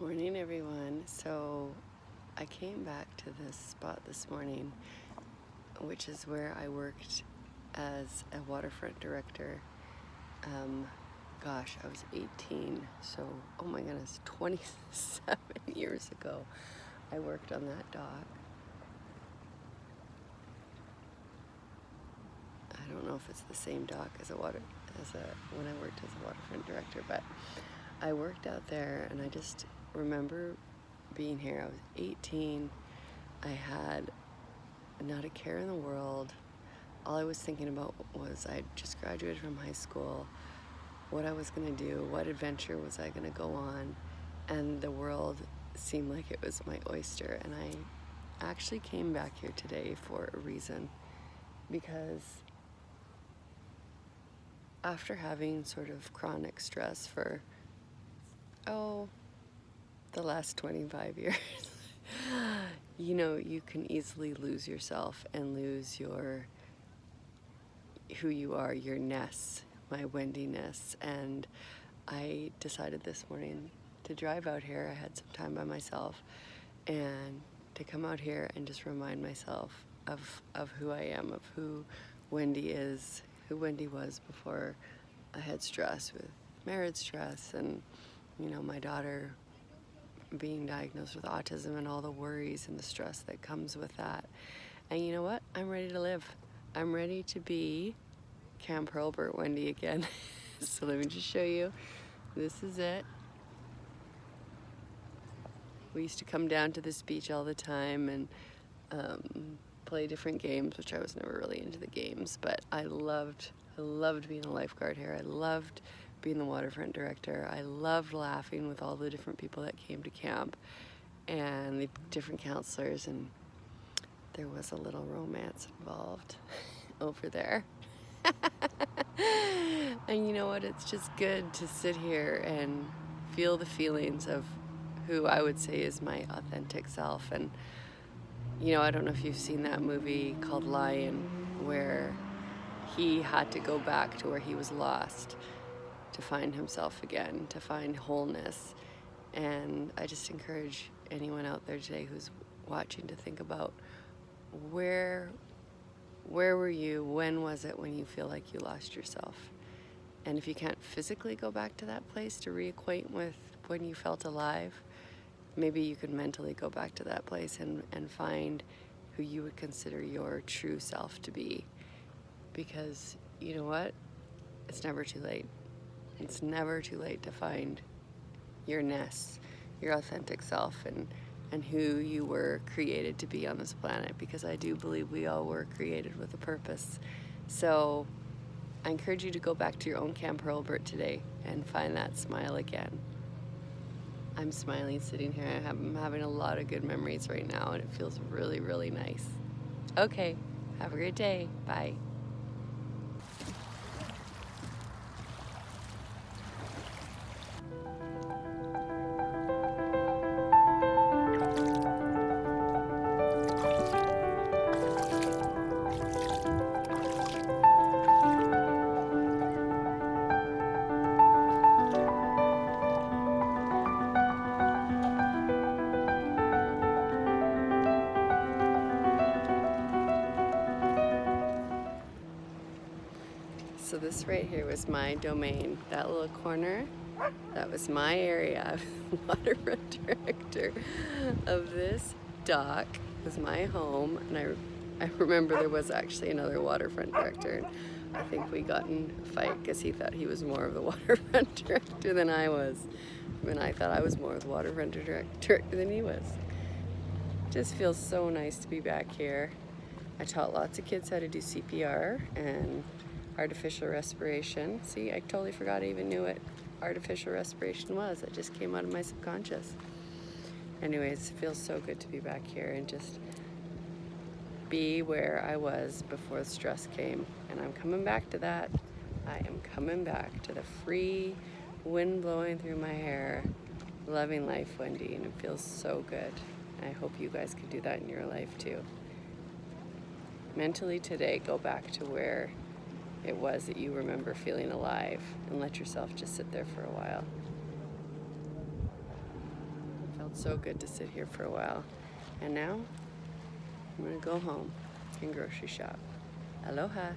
Morning, everyone. So I came back to this spot this morning, which is where I worked as a waterfront director. I was 18, so oh my goodness, 27 years ago, I worked on that dock. I don't know if it's the same dock as when I worked as a waterfront director, but I worked out there, and I just remember being here. I was 18. I had not a care in the world. All I was thinking about was I'd just graduated from high school, what I was going to do, what adventure was I going to go on, and the world seemed like it was my oyster. And I actually came back here today for a reason, because after having sort of chronic stress for, the last 25 years, you can easily lose yourself and lose who you are, your ness, my Wendy-ness. And I decided this morning to drive out here. I had some time by myself, and to come out here and just remind myself of who I am, of who Wendy is, who Wendy was before I had stress with marriage stress and, my daughter being diagnosed with autism and all the worries and the stress that comes with that. And you know what? I'm ready to live. I'm ready to be Camp Hurlburt Wendy again. So let me just show you. This is it. We used to come down to this beach all the time and play different games, which I was never really into the games, but I loved being a lifeguard here. I loved being the waterfront director. I loved laughing with all the different people that came to camp and the different counselors, and there was a little romance involved over there. And you know what? It's just good to sit here and feel the feelings of who I would say is my authentic self. And I don't know if you've seen that movie called Lion, where he had to go back to where he was lost to find himself again, to find wholeness. And I just encourage anyone out there today who's watching to think about where were you, when was it when you feel like you lost yourself? And if you can't physically go back to that place to reacquaint with when you felt alive, maybe you could mentally go back to that place and find who you would consider your true self to be. Because you know what? It's never too late. It's never too late to find your ness, your authentic self, and who you were created to be on this planet, because I do believe we all were created with a purpose. So I encourage you to go back to your own Camp Hurlburt today and find that smile again. I'm smiling sitting here. I'm having a lot of good memories right now, and it feels really, really nice. Okay, have a great day. Bye. So this right here was my domain. That little corner, that was my area. I was the waterfront director of this dock. It was my home, and I remember there was actually another waterfront director. I think we got in a fight because he thought he was more of the waterfront director than I was. And I thought I was more of the waterfront director than he was. It just feels so nice to be back here. I taught lots of kids how to do CPR and artificial respiration. See, I totally forgot I even knew what artificial respiration was. It just came out of my subconscious. Anyways, it feels so good to be back here and just be where I was before the stress came. And I'm coming back to that. I am coming back to the free wind blowing through my hair, loving life, Wendy, and it feels so good. I hope you guys can do that in your life too. Mentally today, go back to where it was that you remember feeling alive, and let yourself just sit there for a while. so good to sit here for a while. And now, I'm gonna go home and grocery shop. Aloha.